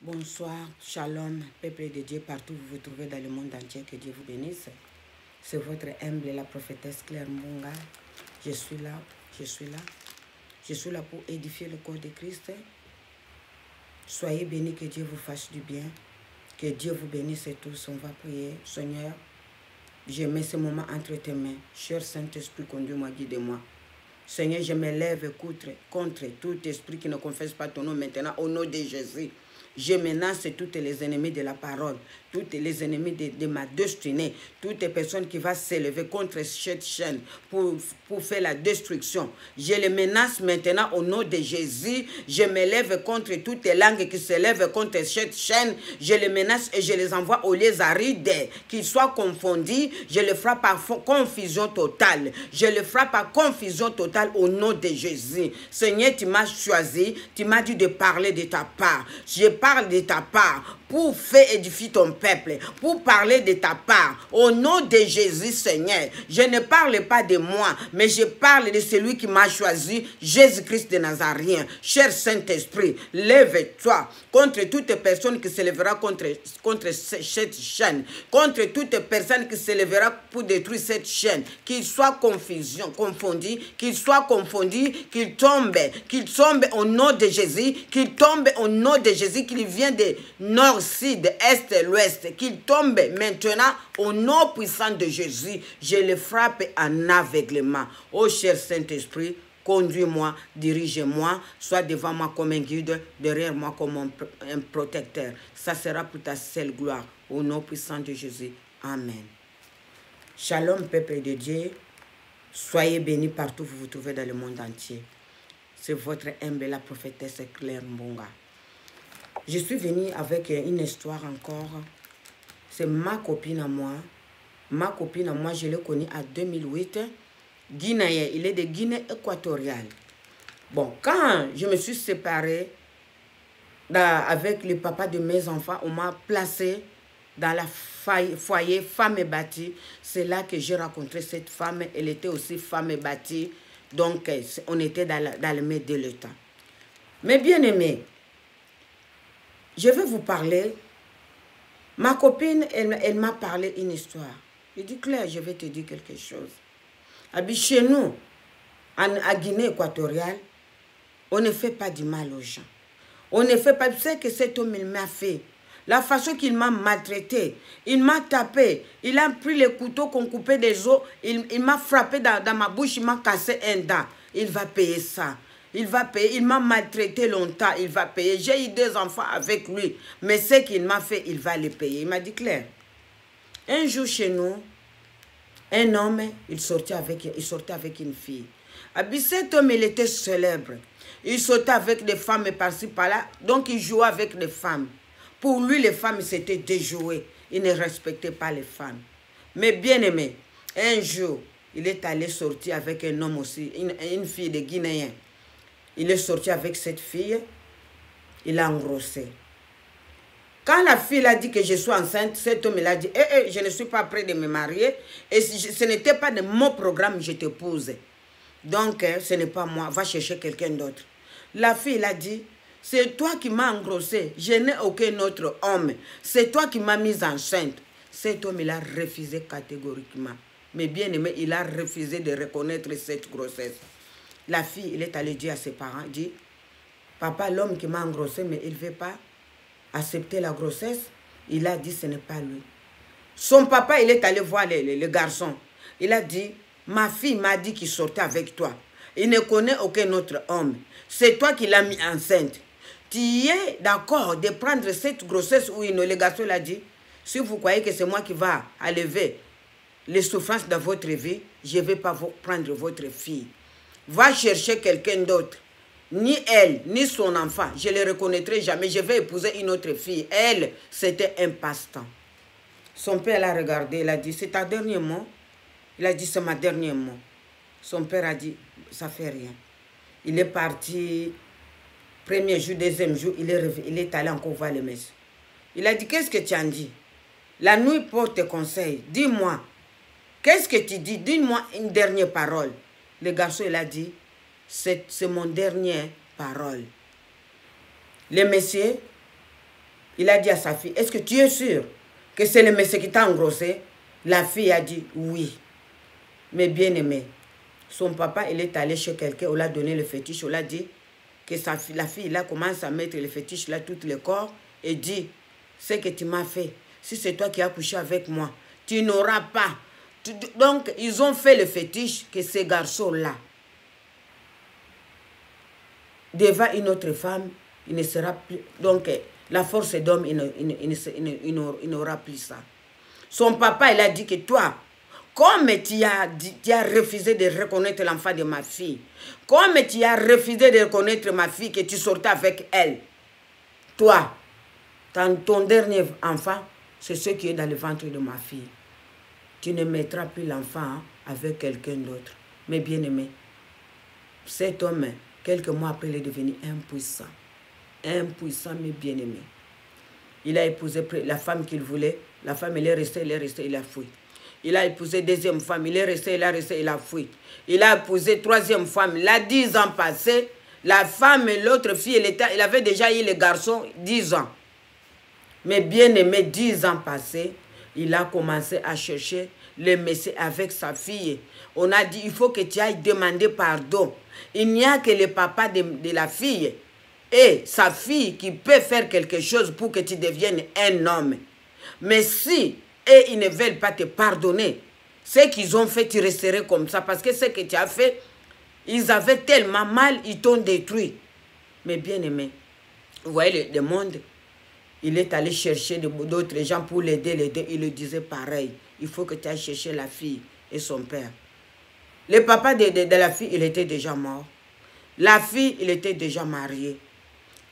Bonsoir, shalom, peuple de Dieu, partout où vous vous trouvez dans le monde entier, que Dieu vous bénisse. C'est votre humble, la prophétesse Claire Mbonga. Je suis là, je suis là. Je suis là pour édifier le corps de Christ. Soyez bénis, que Dieu vous fasse du bien. Que Dieu vous bénisse tous. On va prier. Seigneur, je mets ce moment entre tes mains. Cher Saint-Esprit, conduis-moi, guide-moi. Seigneur, je me lève contre tout esprit qui ne confesse pas ton nom maintenant, au nom de Jésus. Je menace toutes les ennemis de la parole, toutes les ennemis de ma destinée, toutes les personnes qui vont s'élever contre cette chaîne pour faire la destruction. Je les menace maintenant au nom de Jésus. Je me lève contre toutes les langues qui s'élèvent contre cette chaîne. Je les menace et je les envoie aux lieux arides, qu'ils soient confondus. Je les frappe par confusion totale. Je les frappe par confusion totale au nom de Jésus. Seigneur, tu m'as choisi, tu m'as dit de parler de ta part. Je parle de ta part pour faire édifier ton peuple, pour parler de ta part. Au nom de Jésus, Seigneur, je ne parle pas de moi, mais je parle de celui qui m'a choisi, Jésus-Christ de Nazarien. Cher Saint-Esprit, lève-toi contre toute personne qui se lèvera contre cette chaîne, contre toute personne qui se lèvera pour détruire cette chaîne, qu'il soit confondu, qu'il soit confondu, qu'il tombe au nom de Jésus, qu'il tombe au nom de Jésus, qu'il vient de nord, sud, est, l'ouest, qu'il tombe maintenant au nom puissant de Jésus. Je le frappe en aveuglement. Ô cher Saint-Esprit, conduis-moi, dirige-moi, sois devant moi comme un guide, derrière moi comme un protecteur. Ça sera pour ta seule gloire. Au nom puissant de Jésus. Amen. Shalom, peuple de Dieu. Soyez bénis partout où vous vous trouvez dans le monde entier. C'est votre humble, la prophétesse Claire Mbonga. Je suis venue avec une histoire encore. C'est ma copine à moi. Ma copine à moi, je l'ai connue en 2008. Guinéen, il est de Guinée équatoriale. Bon, quand je me suis séparée avec le papa de mes enfants, on m'a placée dans la foyer femme et bâtie. C'est là que j'ai rencontré cette femme. Elle était aussi femme et bâtie. Donc, on était dans le milieu de l'État. Mais bien aimé, je vais vous parler. Ma copine, elle m'a parlé une histoire. Je dis, Claire, je vais te dire quelque chose. Chez nous, à Guinée équatoriale, on ne fait pas du mal aux gens. On ne fait pas... Tu sais que cet homme, il m'a fait. La façon qu'il m'a maltraité, il m'a tapé, il a pris les couteaux qu'on coupait des os, il m'a frappé dans ma bouche, il m'a cassé un dent. Il va payer ça. Il va payer. Il m'a maltraité longtemps, il va payer. J'ai eu 2 enfants avec lui, mais ce qu'il m'a fait, il va les payer. Il m'a dit, Claire, un jour chez nous, un homme, il sortait avec une fille. Cet homme, il était célèbre. Il sortait avec des femmes par-ci, par-là, donc il jouait avec les femmes. Pour lui, les femmes, c'était déjoué. Il ne respectait pas les femmes. Mais bien aimé, un jour, il est allé sortir avec un homme aussi, une fille de Guinéen. Il est sorti avec cette fille, il a engrossé. Quand la fille a dit que je suis enceinte, cet homme il a dit, je ne suis pas prêt de me marier, et ce n'était pas de mon programme, je t'épouse. Donc, ce n'est pas moi, va chercher quelqu'un d'autre. La fille il a dit, c'est toi qui m'as engrossé, je n'ai aucun autre homme. C'est toi qui m'as mise enceinte. Cet homme, il a refusé catégoriquement. Mais bien aimé, il a refusé de reconnaître cette grossesse. La fille, il est allé dire à ses parents, dit, papa, l'homme qui m'a engrossé, mais il ne veut pas accepter la grossesse. Il a dit, ce n'est pas lui. Son papa, il est allé voir le garçon. Il a dit, ma fille m'a dit qu'il sortait avec toi. Il ne connaît aucun autre homme. C'est toi qui l'as mis enceinte. Tu es d'accord de prendre cette grossesse où le garçon l'a dit, si vous croyez que c'est moi qui va enlever les souffrances de votre vie, je ne vais pas prendre votre fille. Va chercher quelqu'un d'autre. Ni elle, ni son enfant, je ne les reconnaîtrai jamais. Je vais épouser une autre fille. Elle, c'était un passe-temps. Son père l'a regardé, il a dit, c'est ta dernier mot? Il a dit, c'est ma dernier mot. Son père a dit, ça ne fait rien. Il est parti, premier jour, deuxième jour, il est allé encore voir le monsieur. Il a dit, qu'est-ce que tu as dit? La nuit porte tes conseils. Dis-moi, qu'est-ce que tu dis? Dis-moi une dernière parole. Le garçon, il a dit, c'est mon dernière parole. Le monsieur, Il a dit à sa fille, est-ce que tu es sûr que c'est le monsieur qui t'a engrossé? La fille a dit oui. Mais bien aimé, son papa, il est allé chez quelqu'un, on l'a donné le fétiche, on l'a dit que la fille, là, commence à mettre le fétiche là, tout le corps, et dit, ce que tu m'as fait, si c'est toi qui as couché avec moi, tu n'auras pas. Donc, ils ont fait le fétiche que ces garçons-là, devant une autre femme, il ne sera plus. Donc, la force d'homme, il n'aura plus ça. Son papa, il a dit que toi, comme tu as refusé de reconnaître l'enfant de ma fille, comme tu as refusé de reconnaître ma fille, que tu sortais avec elle, toi, ton dernier enfant, c'est ce qui est dans le ventre de ma fille. Tu ne mettras plus l'enfant avec quelqu'un d'autre. Mais bien aimé, cet homme, quelques mois après, il est devenu impuissant. Impuissant, mais bien aimé. Il a épousé la femme qu'il voulait. La femme, il est resté, il a fui. Il a épousé deuxième femme, il est resté, il a fui. Il a épousé troisième femme, il a 10 ans passés. La femme et l'autre fille, il avait déjà eu les garçons 10 ans. Mais bien aimé, 10 ans passés, il a commencé à chercher le monsieur avec sa fille. On a dit, il faut que tu ailles demander pardon. Il n'y a que le papa de la fille et sa fille qui peut faire quelque chose pour que tu deviennes un homme. Mais si ils ne veulent pas te pardonner, ce qu'ils ont fait, tu resterais comme ça. Parce que ce que tu as fait, ils avaient tellement mal, ils t'ont détruit. Mais bien aimé, vous voyez le monde, il est allé chercher d'autres gens pour l'aider. Il lui disait pareil. Il faut que tu ailles chercher la fille et son père. Le papa de la fille, il était déjà mort. La fille, il était déjà marié.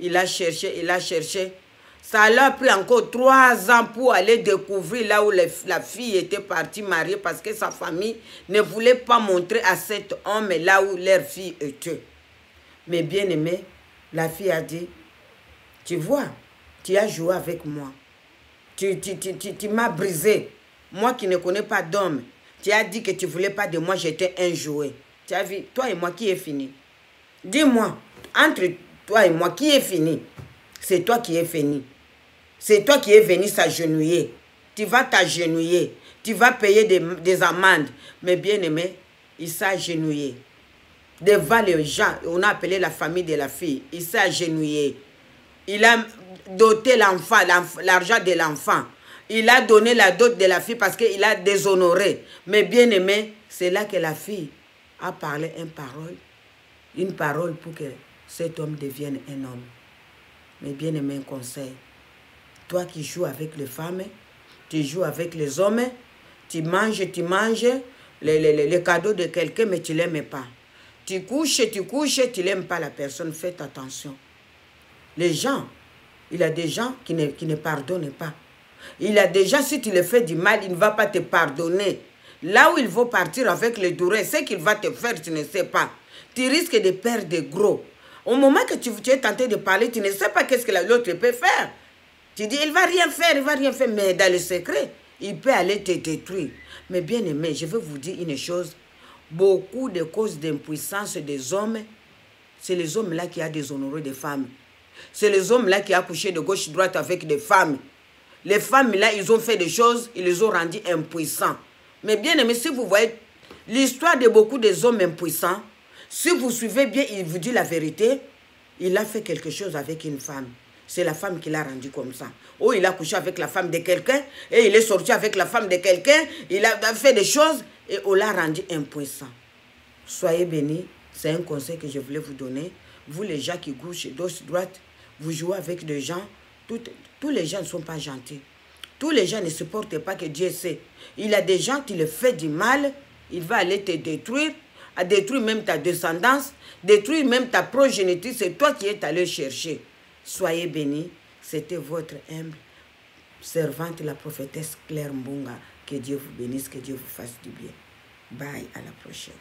Il a cherché, il a cherché. Ça lui a pris encore 3 ans pour aller découvrir là où la fille était partie mariée parce que sa famille ne voulait pas montrer à cet homme là où leur fille était. Mais bien aimé, la fille a dit, tu vois, tu as joué avec moi. Tu m'as brisé. Moi qui ne connais pas d'homme, tu as dit que tu ne voulais pas de moi, j'étais un jouet. Tu as vu, toi et moi, qui est fini? Dis-moi, entre toi et moi, qui est fini? C'est toi qui es fini. C'est toi qui es venu s'agenouiller. Tu vas t'agenouiller. Tu vas payer des amendes. Mais bien aimé, il s'est agenouillé. Devant les gens, on a appelé la famille de la fille. Il s'est agenouillé. Il a doté l'enfant, l'argent de l'enfant. Il a donné la dot de la fille parce qu'il a déshonoré. Mais bien aimé, c'est là que la fille a parlé une parole pour que cet homme devienne un homme. Mais bien aimé, un conseil. Toi qui joues avec les femmes, tu joues avec les hommes, tu manges les cadeaux de quelqu'un, mais tu ne l'aimes pas. Tu couches, tu n'aimes pas la personne. Faites attention. Les gens, il y a des gens qui ne pardonnent pas. Il y a des gens, si tu le fais du mal, il ne va pas te pardonner. Là où il va partir avec le douleur, ce qu'il va te faire, tu ne sais pas. Tu risques de perdre de gros. Au moment que tu es tenté de parler, tu ne sais pas qu'est-ce que l'autre peut faire. Tu dis, il ne va rien faire, mais dans le secret, il peut aller te détruire. Mais bien aimé, je veux vous dire une chose. Beaucoup de causes d'impuissance des hommes, c'est les hommes-là qui ont déshonoré des femmes. C'est les hommes-là qui ont couché de gauche-droite avec des femmes. Les femmes-là, ils ont fait des choses, ils les ont rendus impuissants. Mais bien aimé, si vous voyez l'histoire de beaucoup des hommes impuissants, si vous suivez bien, il vous dit la vérité, il a fait quelque chose avec une femme. C'est la femme qui l'a rendu comme ça. Ou il a couché avec la femme de quelqu'un, et il est sorti avec la femme de quelqu'un, il a fait des choses, et on l'a rendu impuissant. Soyez bénis, c'est un conseil que je voulais vous donner. Vous les gens qui gauche et droite, vous jouez avec des gens, tous les gens ne sont pas gentils. Tous les gens ne supportent pas que Dieu sait. Il y a des gens qui le font du mal, il va aller te détruire, à détruire même ta descendance, détruire même ta progéniture, c'est toi qui es allé chercher. Soyez bénis, c'était votre humble servante, la prophétesse Claire Mbonga. Que Dieu vous bénisse, que Dieu vous fasse du bien. Bye, à la prochaine.